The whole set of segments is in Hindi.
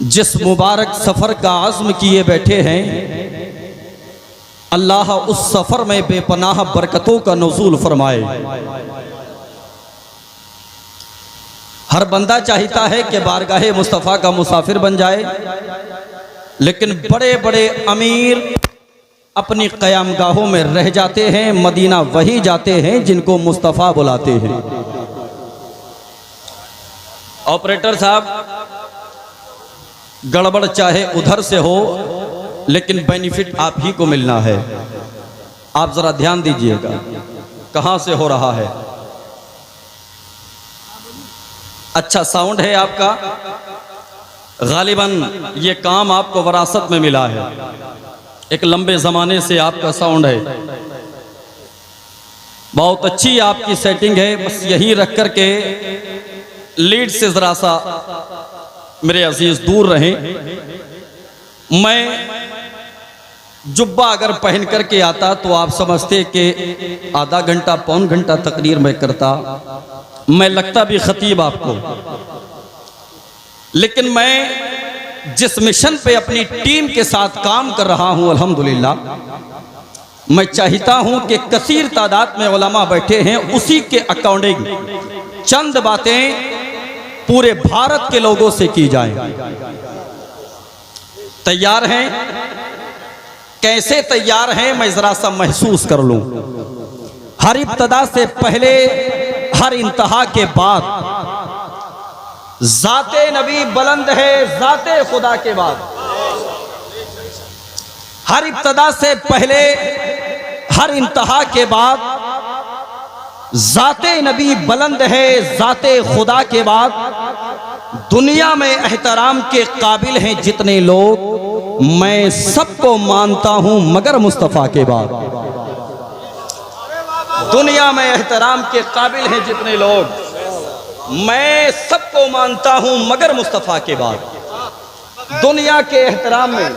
जिस मुबारक सफ़र का आज़्म किए बैठे हैं, अल्लाह उस सफ़र में बेपनाह बरकतों का नुज़ूल फरमाए। हर बंदा चाहता है कि बारगाहे मुस्तफ़ा का मुसाफिर बन जाए, लेकिन बड़े बड़े अमीर अपनी क़यामगाहों में रह जाते हैं। मदीना वही जाते हैं जिनको मुस्तफ़ा बुलाते हैं। ऑपरेटर साहब, गड़बड़ चाहे उधर से हो, लेकिन बेनिफिट आप ही को मिलना है। आप जरा ध्यान दीजिएगा कहां से हो रहा है। अच्छा साउंड है आपका। गालिबन ये काम आपको विरासत में मिला है, एक लंबे जमाने से आपका साउंड है। बहुत अच्छी आपकी सेटिंग है, बस यही रख कर के लीड से जरा सा मेरे अजीज दूर रहें। मैं जुब्बा अगर पहन करके आता तो आप समझते कि आधा घंटा पौन घंटा तकरीर में करता, मैं लगता भी खतीब आपको। लेकिन मैं जिस मिशन पे अपनी टीम के साथ काम कर रहा हूं, अल्हम्दुलिल्लाह, मैं चाहता हूं कि कसीर तादाद में उलमा बैठे हैं, उसी के अकॉर्डिंग चंद बातें पूरे भारत के लोगों से की जाए। तैयार हैं? कैसे तैयार हैं मैं जरा सा महसूस कर लूं। हर इब्तदा से पहले, हर इंतहा के बाद, जाते नबी बुलंद है जाते खुदा के बाद। हर इब्तदा से पहले, हर इंतहा के बाद, जाते नबी बुलंद है जाते खुदा के बाद। दुनिया में एहतराम के काबिल हैं जितने लोग, मैं सबको मानता हूं मगर मुस्तफ़ा के बाद। दुनिया में एहतराम के काबिल हैं जितने लोग, मैं सबको मानता हूं मगर मुस्तफ़ा के बाद। दुनिया के एहतराम में,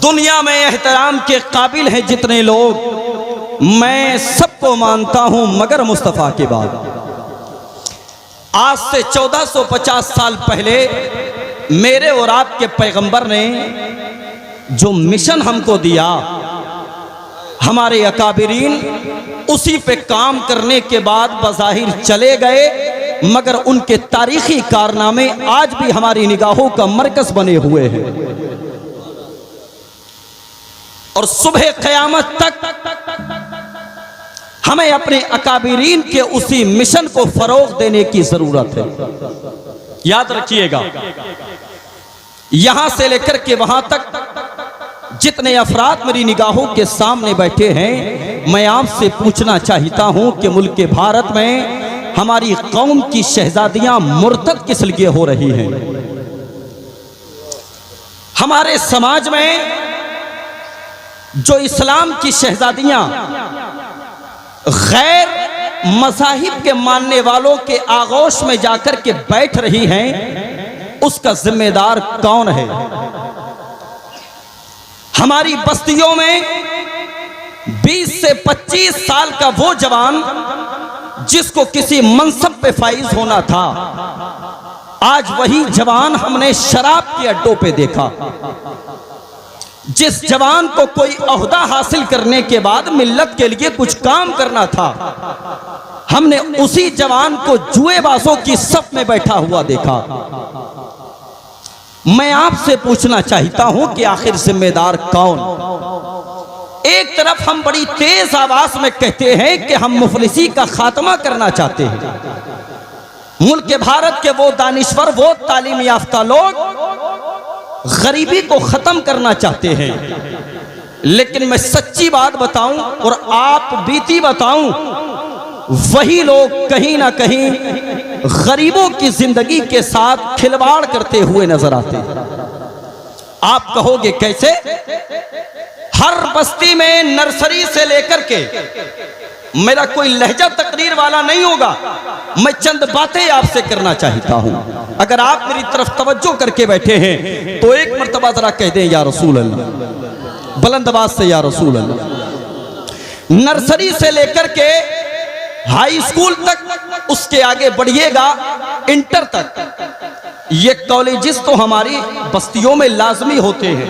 दुनिया में एहतराम के काबिल हैं जितने लोग, मैं सबको मानता हूं मगर मुस्तफ़ा के बाद। आज से 1450 साल पहले मेरे और आपके पैगंबर ने जो मिशन हमको दिया, हमारे अकाबिरीन उसी पे काम करने के बाद बज़ाहिर चले गए, मगर उनके तारीखी कारनामे आज भी हमारी निगाहों का मरकज बने हुए हैं। और सुबह क़यामत तक हमें अपने अकाबिरीन के उसी मिशन को फरोग देने की जरूरत है। याद रखिएगा, यहां से लेकर के वहां तक जितने अफराद मेरी निगाहों के सामने बैठे हैं, मैं आपसे पूछना चाहता हूं कि मुल्क भारत में हमारी कौम की शहजादियां मुर्तद किस लिए हो रही हैं? हमारे समाज में जो इस्लाम की शहजादियां गैर मज़ाहिब के मानने वालों के आगोश में जाकर के बैठ रही हैं, उसका जिम्मेदार कौन है? हमारी बस्तियों में 20 से 25 साल का वो जवान जिसको किसी मनसब पे फाइज होना था, आज वही जवान हमने शराब के अड्डों पे देखा। जिस जवान को कोई ओहदा हासिल करने के बाद मिल्लत के लिए कुछ काम करना था, हमने उसी जवान को जुएबाजों की सफ में बैठा हुआ देखा। मैं आपसे पूछना चाहता हूं कि आखिर जिम्मेदार कौन? एक तरफ हम बड़ी तेज आवाज में कहते हैं कि हम मुफलिसी का खात्मा करना चाहते हैं, मुल्क भारत के वो दानिश्वर, वो तालीम याफ्ता लोग गरीबी को खत्म करना चाहते हैं। लेकिन मैं सच्ची बात बताऊं और आप बीती बताऊं, वही लोग कहीं ना कहीं गरीबों की जिंदगी के साथ खिलवाड़ करते हुए नजर आते हैं। आप कहोगे कैसे? हर बस्ती में नर्सरी से लेकर के, मेरा कोई लहजा तकरीर वाला नहीं होगा, मैं चंद बातें आपसे करना चाहता हूं। अगर आप मेरी तरफ तवज्जो करके बैठे हैं तो एक मर्तबा जरा कह दें या रसूल अल्लाह, बुलंद आवाज से या रसूल अल्लाह। नर्सरी से लेकर के हाई स्कूल तक, उसके आगे बढ़िएगा इंटर तक ये कॉलेजेस तो हमारी बस्तियों में लाजमी होते हैं।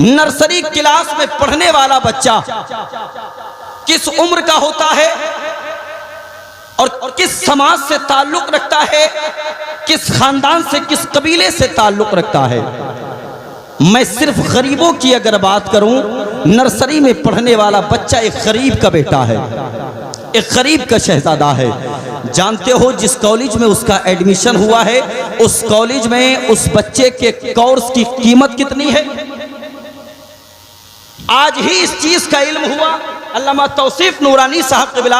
नर्सरी क्लास में पढ़ने वाला बच्चा किस उम्र का होता है और किस समाज से ताल्लुक रखता है, किस खानदान से, किस कबीले से ताल्लुक रखता है। मैं सिर्फ गरीबों की अगर बात करूं, नर्सरी में पढ़ने वाला बच्चा एक गरीब का बेटा है, एक गरीब का शहजादा है। जानते हो जिस कॉलेज में उसका एडमिशन हुआ है, उस कॉलेज में उस बच्चे के कोर्स की कीमत कितनी है? आज ही इस चीज का इल्म हुआ। अल्लामा तौसीफ नूरानी साहब क़िबला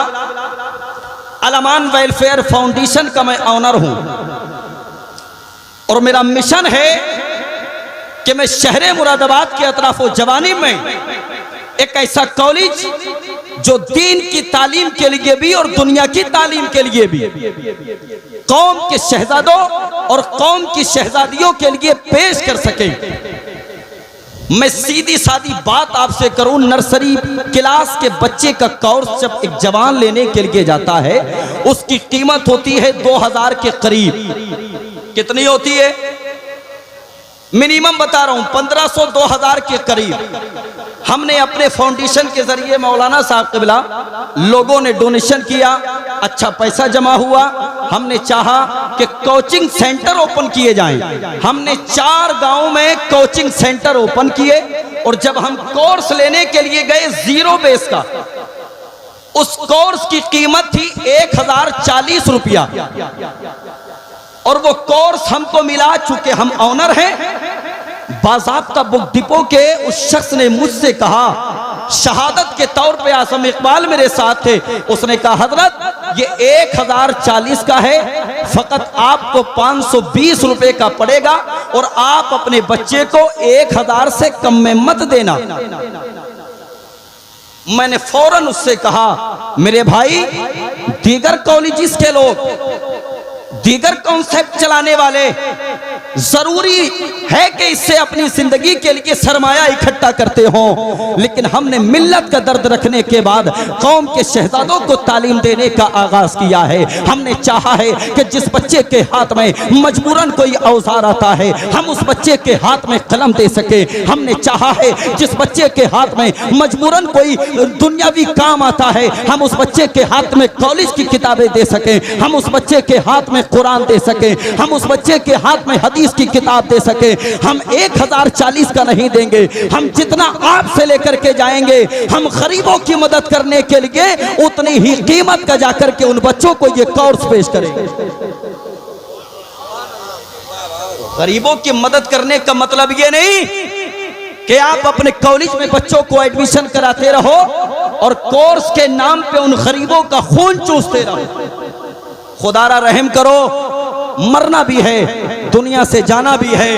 अलमान वेलफेयर फाउंडेशन का मैं ऑनर हूं और मेरा मिशन है कि मैं शहर मुरादाबाद के अतराफ जवानी में एक ऐसा कॉलेज जो दीन की तालीम के लिए भी और दुनिया की तालीम के लिए भी कौम के शहजादों और कौम की शहजादियों के लिए पेश कर सके। मैं सीधी सादी बात आपसे करूं, नर्सरी क्लास के बच्चे का कोर्स जब एक जवान लेने के लिए जाता है, उसकी कीमत होती है 2000 के करीब। कितनी होती है? मिनिमम बता रहा हूं, 1500-2000 के करीब। हमने अपने फाउंडेशन के जरिए मौलाना साहब क़िबला लोगों ने डोनेशन किया, अच्छा पैसा जमा हुआ। हमने चाहा कि कोचिंग सेंटर ओपन किए जाएं। हमने 4 गांव में कोचिंग सेंटर ओपन किए और जब हम कोर्स लेने के लिए गए जीरो बेस का, उस कोर्स की कीमत थी 1040 रुपया और वो कोर्स हमको मिला। चूंकि हम ऑनर हैं, बाज़ाब्ता बुक डिपो के उस शख्स ने मुझसे कहा, शहादत के तौर पे आसम इकबाल मेरे साथ थे, उसने कहा हजरत ये 1040 का है, फकत आपको 520 रुपए का पड़ेगा और आप अपने बच्चे को 1000 से कम में मत देना। मैंने फौरन उससे कहा, मेरे भाई दीगर कॉलेजेस के लोग, दीगर कॉन्सेप्ट चलाने वाले जरूरी है कि इससे अपनी जिंदगी के लिए सरमाया इकट्ठा करते हों, लेकिन हमने मिल्लत का दर्द रखने के बाद कौम के शहजादों को तालीम देने का आगाज किया है। हमने चाहा है कि जिस बच्चे के हाथ में मजबूरन कोई औजार आता है, हम उस बच्चे के हाथ में कलम दे सके। हमने चाहा है जिस बच्चे के हाथ में मजबूरन कोई दुनियावी काम आता है, हम उस बच्चे के हाथ में कॉलेज की किताबें दे सके, हम उस बच्चे के हाथ में कुरान दे सके, हम उस बच्चे के हाथ में हदीस की किताब दे सके। हम 1040 का नहीं देंगे, हम जितना आपसे लेकर के जाएंगे, हम गरीबों की मदद करने के लिए उतनी ही कीमत का जाकर के उन बच्चों को ये कोर्स पेश करेंगे। गरीबों की मदद करने का मतलब ये नहीं कि आप अपने कॉलेज में बच्चों को एडमिशन कराते रहो और कोर्स के नाम पे उन गरीबों का खून चूसते रहो। खुदारा रहम करो, मरना भी है, दुनिया से जाना भी है,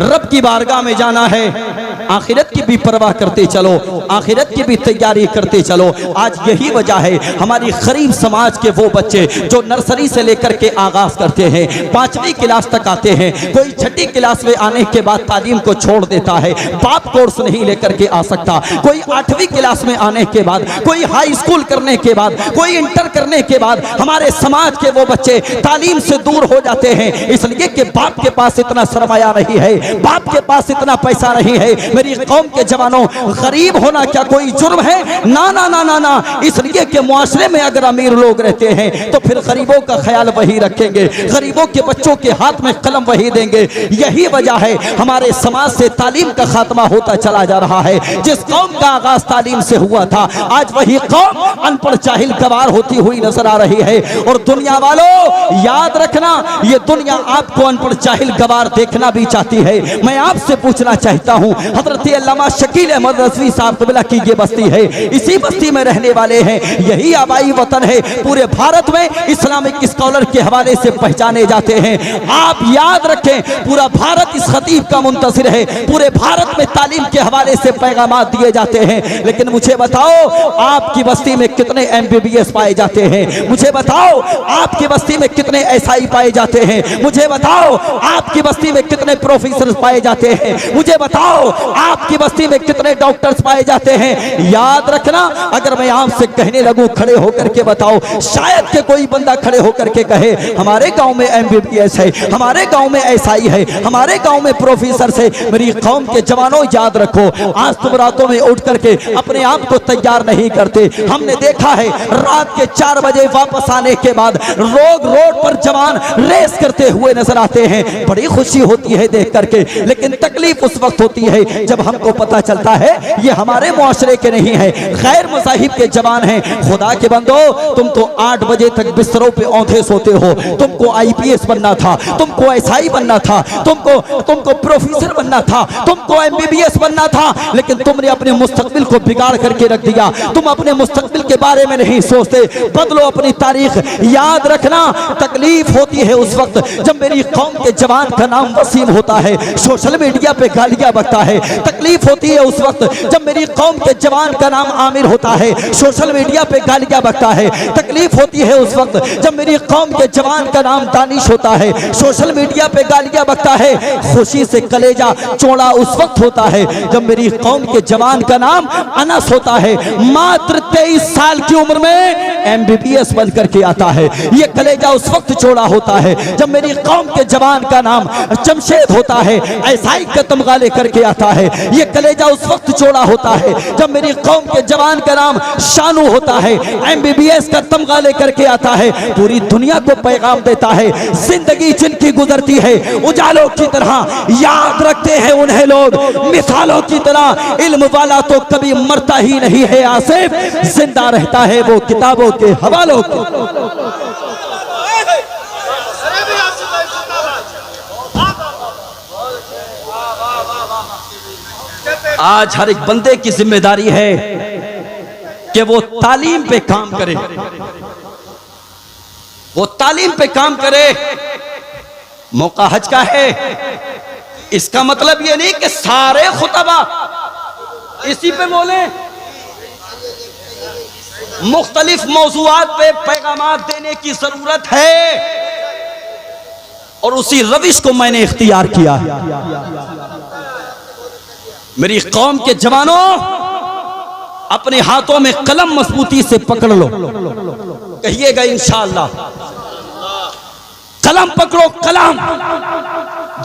रब की बारगाह में जाना है, आखिरत की भी परवाह करते चलो, आखिरत की भी तैयारी करते चलो। आज यही वजह है हमारी गरीब समाज के वो बच्चे जो नर्सरी से लेकर के आगाज करते हैं, 5वीं क्लास तक आते हैं, कोई 6ठी क्लास में आने के बाद तालीम को छोड़ देता है, बाप कोर्स नहीं लेकर के आ सकता, कोई 8वीं क्लास में आने के बाद, कोई हाई स्कूल करने के बाद, कोई इंटर करने के बाद हमारे समाज के वो बच्चे तालीम से दूर हो जाते हैं, इसलिए कि बाप के पास इतना सरमाया नहीं है, बाप के पास इतना पैसा नहीं है। मेरी कौम के जवानों, गरीब होना क्या कोई जुर्म है? ना ना ना ना ना, इसलिए कि मुआशरे में अगर अमीर लोग रहते हैं तो फिर गरीबों का ख्याल वही रखेंगे, गरीबों के बच्चों के हाथ में कलम वही देंगे। यही वजह है हमारे समाज से तालीम का खात्मा होता चला जा रहा है। जिस कौम का आगाज तालीम से हुआ था, आज वही कौम अनपढ़ जाहिल गवार होती हुई नजर आ रही है। और दुनिया वालों याद रखना, ये दुनिया आपको अनपढ़ जाहिल गवार देखना भी चाहती है। मैं आपसे पूछना चाहता हूँ, हजरत अल्लामा शकील अहमद रज़वी साहब क़िबला की ये बस्ती है, इसी बस्ती में रहने वाले हैं, यही आबाई वतन है, पूरे भारत में इस्लामिक स्कॉलर के हवाले से पहचाने जाते हैं। आप याद रखें, पूरा भारत इस खतीब का मुंतज़िर है, पूरे भारत में तालीम के हवाले से पैगामात दिए जाते हैं। लेकिन मुझे बताओ, आपकी बस्ती में कितने MBBS पाए जाते हैं? मुझे बताओ, आपकी बस्ती में कितने SI पाए जाते हैं? मुझे बताओ, आपकी बस्ती में कितने प्रोफेसर प्रोफेसर पाए जाते हैं? मुझे बताओ आपकी बस्ती में कितने डॉक्टर्स पाए जाते हैं? याद रखना, अगर मैं आपसे कहने लगूं खड़े होकर के बताओ, शायद के कोई बंदा खड़े होकर के कहे हमारे गांव में MBBS है, हमारे गांव में SI है, हमारे गांव में प्रोफेसर से। मेरी कौम के जवानों, याद रखो, आज तुम रातों में उठ करके अपने आप को तैयार नहीं करते। हमने देखा है रात के 4 बजे वापस आने के बाद रोड पर जवान रेस करते हुए नजर आते हैं। बड़ी खुशी होती है देख करके, लेकिन तकलीफ उस वक्त होती है जब हमको पता चलता है ये हमारे मुआशरे के नहीं है, गैर मज़ाहिब के जवान हैं। खुदा के बंदो, तुम तो 8 बजे तक बिस्तरों पे औंधे सोते हो। तुमको IPS बनना था, तुमको SI बनना था, तुमको प्रोफेसर बनना था, तुमको MBBS बनना था, लेकिन तुमने अपने मुस्तकबिल को बिगाड़ करके रख दिया। तुम अपने मुस्तकबिल के बारे में नहीं सोचते। बदलो अपनी तारीख। याद रखना, तकलीफ होती है उस वक्त जब मेरी कौम के जवान का नाम वसीम होता है, सोशल मीडिया पे गालियां बकता है। तकलीफ होती है उस वक्त जब मेरी कौम के जवान का नाम आमिर होता है, सोशल मीडिया पे गालियां बकता है। तकलीफ होती है उस वक्त जब मेरी कौम के जवान का नाम दानिश होता है, सोशल मीडिया पे गालियां बकता है। खुशी से कलेजा चौड़ा उस वक्त होता है जब मेरी कौम के जवान का नाम अनस होता है, मात्र 23 साल की उम्र में MBBS बन करके आता है। ये कलेजा उस वक्त चौड़ा होता है जब मेरी कौम के जवान का नाम जमशेद होता है, SI का तमगा लेकर के आता है। ये कलेजा उस वक्त चौड़ा होता है जब मेरी कौम के जवान का नाम शानू होता है, MBBS का तमगा लेकर के आता है। पूरी दुनिया को पैगाम देता है, जिंदगी जिनकी गुजरती है उजालों की तरह, याद रखते हैं उन्हें लोग मिसालों की तरह। इल्म वाला तो कभी मरता ही नहीं है आसिफ, जिंदा रहता है वो किताबों के हवालों के। आज हर एक बंदे की जिम्मेदारी है कि वो तालीम पे काम करे, वो तालीम पे काम करे। मौका हज का है, इसका मतलब ये नहीं कि सारे खुतबा इसी पे बोले। मुख्तलिफ मौज़ूआत पे पैगामात देने की जरूरत है, और उसी रविश को मैंने इख्तियार किया है। मेरी कौम के जवानों, अपने हाथों में कलम मजबूती से पकड़ लो, कहिएगा इंशाअल्लाह। कलम पकड़ो, कलम।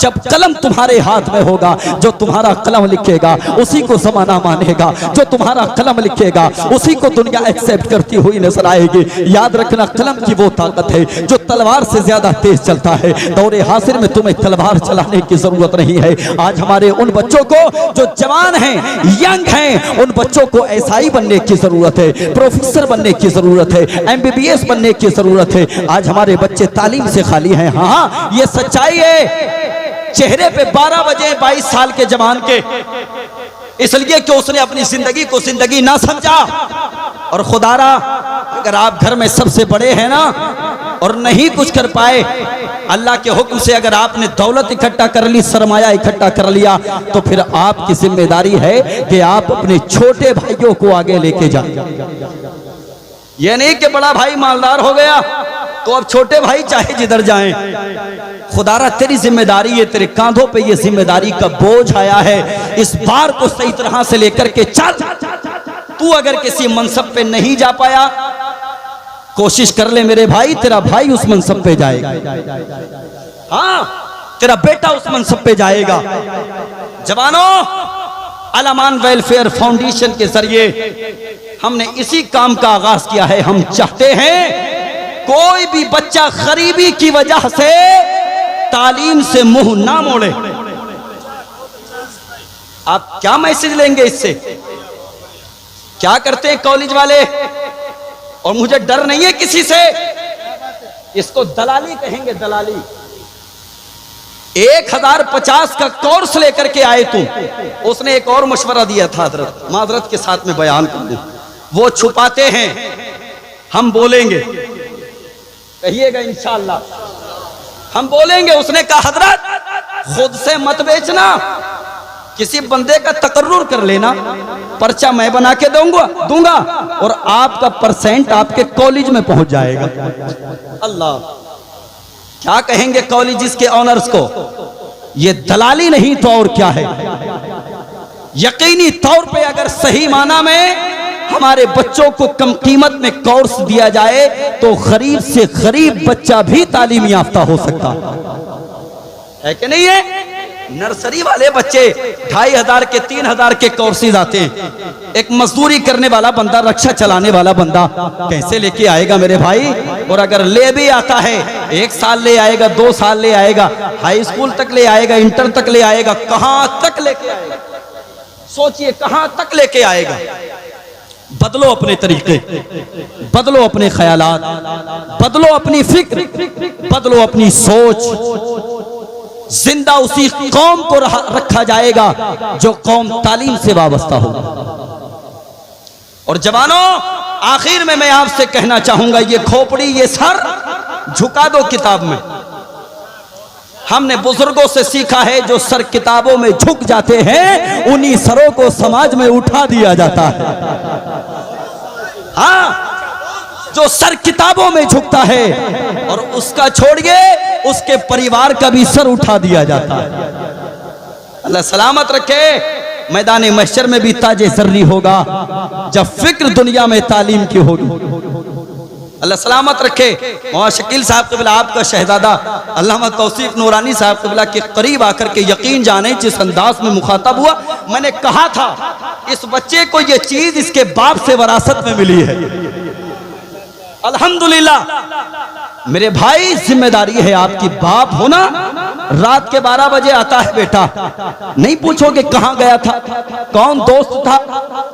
जब कलम तुम्हारे हाथ में होगा, जो तुम्हारा कलम लिखेगा उसी को ज़माना मानेगा, जो तुम्हारा कलम लिखेगा उसी को दुनिया एक्सेप्ट करती हुई नजर आएगी। याद रखना, कलम की वो ताकत है जो तलवार से ज्यादा तेज चलता है। दौरे हासिर में तुम्हें तलवार चलाने की जरूरत नहीं है। आज हमारे उन बच्चों को जो जवान हैं, यंग हैं, उन बच्चों को SI बनने की जरूरत है, प्रोफेसर बनने की जरूरत है, MBBS बनने की जरूरत है। आज हमारे बच्चे तालीम से खाली हैं। हाँ, ये सच्चाई है। चेहरे पे 12 बजे 22 साल के जवान के, इसलिए कि उसने अपनी जिंदगी को जिंदगी ना समझा। और खुदारा, अगर आप घर में सबसे बड़े हैं ना और नहीं कुछ कर पाए, अल्लाह के हुक्म से अगर आपने दौलत इकट्ठा कर ली, सरमाया इकट्ठा कर लिया, तो फिर आपकी जिम्मेदारी है कि आप अपने छोटे भाइयों को आगे लेके जाएं। ये नहीं कि बड़ा भाई मालदार हो गया तो अब छोटे भाई चाहे जिधर जाएं। खुदारा, तेरी जिम्मेदारी है, तेरे कांधों पे ये जिम्मेदारी का बोझ आया है। इस बार को सही तरह से लेकर के चल। तू अगर किसी मनसब पे नहीं जा पाया, कोशिश कर ले मेरे भाई, तेरा भाई उस मनसब पे जाएगा। हाँ, तेरा बेटा उस मनसब पे जाएगा। जवानों, अल-अमान वेलफेयर फाउंडेशन के जरिए हमने इसी काम का आगाज किया है। हम चाहते हैं कोई भी बच्चा गरीबी की वजह से तालीम से मुंह ना मोड़े। आप क्या मैसेज लेंगे इससे? क्या करते हैं कॉलेज वाले? और मुझे डर नहीं है किसी से, इसको दलाली कहेंगे, दलाली। 1050 का कोर्स लेकर के आए तुम। उसने एक और मशवरा दिया था, हजरत माजरत के साथ में बयान कर दूं, वो छुपाते हैं, हम बोलेंगे, कहिएगा इंशाअल्लाह हम बोलेंगे। उसने कहा, हजरत खुद से मत बेचना, किसी बंदे का तकर्रुर कर लेना, पर्चा मैं बना के दूंगा और आपका परसेंट आपके कॉलेज में पहुंच जाएगा। अल्लाह, क्या कहेंगे कॉलेज के ऑनर्स को? ये दलाली नहीं तो और क्या है। यकीनी तौर पे अगर सही माना में हमारे बच्चों को कम कीमत में कोर्स दिया जाए तो गरीब से गरीब बच्चा भी तालीम याफ्ता हो सकता है कि नहीं है। नर्सरी वाले बच्चे 2500 के 3000 के कोर्सेज आते हैं। एक मजदूरी करने वाला बंदा, रिक्शा चलाने वाला बंदा कैसे लेके आएगा मेरे भाई। और अगर ले भी आता है 1 साल ले आएगा, 2 साल ले आएगा, हाई स्कूल तक ले आएगा, इंटर तक ले आएगा, कहां तक लेके आएगा। सोचिए कहां तक लेके आएगा। बदलो अपने तरीके, बदलो अपने ख्यालात, बदलो अपनी फिक्र, बदलो अपनी सोच। जिंदा उसी कौम को रखा जाएगा जो कौम तालीम से वाबस्ता हो। और जवानों, आखिर में मैं आपसे कहना चाहूंगा, ये खोपड़ी, ये सर झुका दो किताब में। हमने बुजुर्गों से सीखा है, जो सर किताबों में झुक जाते हैं उन्हीं सरों को समाज में उठा दिया जाता है। हाँ, जो सर किताबों में झुकता है और उसका छोड़िए उसके परिवार का भी सर उठा दिया जाता है। अल्लाह सलामत रखे। मैदान महशर में भी ताजे जर्री होगा जब फिक्र दुनिया में तालीम की होगी। अल्लाह सलामत रखे। मौलाना शकील साहब क़िबला, आपका शहजादा अल्लामा तौसीफ नूरानी साहब क़िबला के करीब आकर के यकीन जाने जिस अंदाज में मुखातब हुआ, मैंने कहा था इस बच्चे को ये चीज इसके बाप से वरासत में मिली है। अल्हम्दुलिल्लाह मेरे भाई, जिम्मेदारी है आपकी। बाप होना रात के 12 बजे आता है बेटा, नहीं पूछोगे कहां गया था, कौन दोस्त था,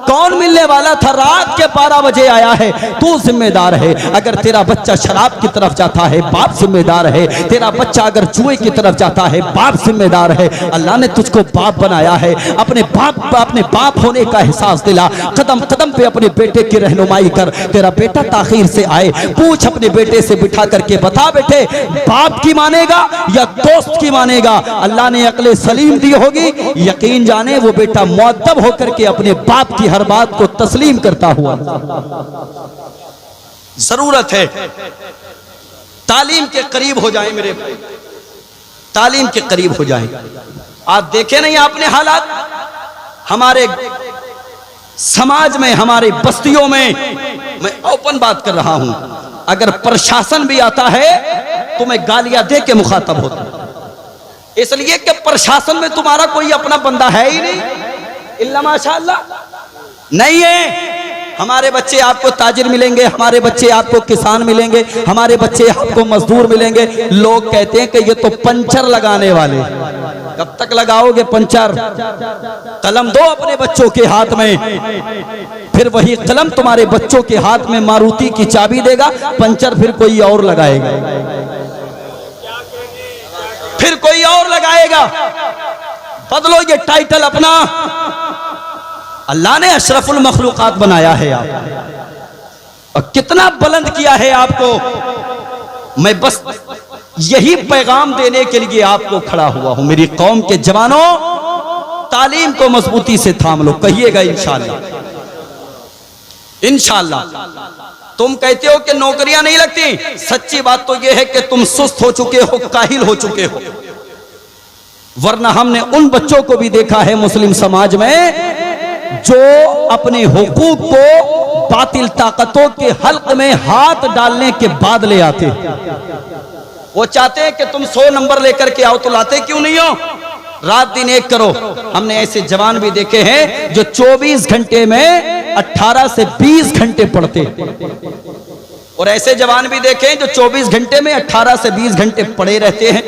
कौन मिलने वाला था, रात के 12 बजे आया है, तू जिम्मेदार है। अगर तेरा बच्चा शराब की तरफ जाता है, बाप जिम्मेदार है। तेरा बच्चा अगर जुए की तरफ जाता है, बाप जिम्मेदार है। अल्लाह ने तुझको बाप बनाया है, अपने बाप होने का एहसास दिला। कदम कदम पे अपने बेटे की रहनुमाई कर। तेरा बेटा ताखीर से आए, पूछ अपने बेटे से बिठा करके, बता बेटे बाप की मानेगा या दोस्त की मानेगा। अल्लाह ने अक्ल सलीम दी होगी, यकीन जाने वो बेटा मुअद्दब होकर के अपने बाप की हर बात को तस्लीम करता हुआ। जरूरत है तालीम के करीब हो जाए मेरे भाई, तालीम के करीब हो जाए। आप देखे नहीं आपने हालात हमारे समाज में, हमारे बस्तियों में, मैं ओपन बात कर रहा हूं। अगर प्रशासन भी आता है तो मैं गालियां दे के मुखातब होता हूं, इसलिए कि प्रशासन में तुम्हारा कोई अपना बंदा है ही नहीं, इल्ला माशाअल्लाह नहीं है। हमारे बच्चे आपको ताजिर मिलेंगे, हमारे बच्चे आपको किसान मिलेंगे, हमारे बच्चे आपको मजदूर मिलेंगे। लोग कहते हैं कि ये तो पंचर लगाने वाले। कब तक लगाओगे पंचर? कलम दो अपने बच्चों के हाथ में, फिर वही कलम तुम्हारे बच्चों के हाथ में मारुति की चाबी देगा, पंचर फिर कोई और लगाएगा, फिर कोई और लगाएगा। बदलो ये टाइटल अपना। अल्लाह ने अशरफुल मखलूकात बनाया है आप, और कितना बुलंद किया है आपको। मैं बस यही पैगाम देने के लिए आपको खड़ा हुआ हूं। मेरी कौम के जवानों, तालीम को मजबूती से थाम लो। कहिएगा इंशाअल्लाह, इंशाअल्लाह। तुम कहते हो कि नौकरियां नहीं लगती, सच्ची बात तो यह है कि तुम सुस्त हो चुके हो, काहिल हो चुके हो। वरना हमने उन बच्चों को भी देखा है मुस्लिम समाज में जो अपने हुकूक को बातिल ताकतों के हल्क में हाथ डालने के बाद ले आते। वो चाहते हैं कि तुम 100 नंबर लेकर के आओ, तो लाते क्यों नहीं हो? रात दिन एक करो। हमने ऐसे जवान भी देखे हैं जो 24 घंटे में 18 से 20 घंटे पढ़ते, और ऐसे जवान भी देखे हैं जो 24 घंटे में 18 से 20 घंटे पढ़े रहते हैं।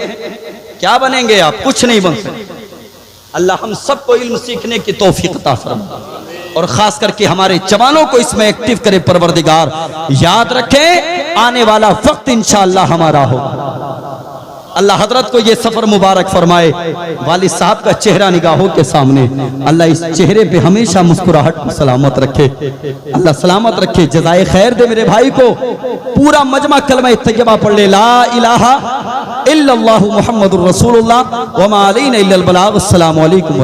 क्या बनेंगे आप? कुछ नहीं बन सकते। अल्लाह हम सबको इल्म सीखने की तौफीक अता फरमा, और खास करके हमारे जवानों को इसमें एक्टिव करे परवरदिगार। याद रखें, आने वाला वक्त इंशाअल्लाह हमारा हो। अल्लाह हजरत को ये सफर मुबारक फरमाए। वालिद साहब का चेहरा निगाहों के सामने, अल्लाह इस चेहरे पे हमेशा मुस्कुराहट सलामत रखे, अल्लाह सलामत रखे। जज़ाए खैर दे मेरे भाई को। पूरा मजमा कलमा तैयबा पढ़ ले, ला इलाहा इल्लल्लाहु मुहम्मदुर रसूलुल्लाह व मा अलैना इल्लल बलाग। अस्सलामु अलैकुम।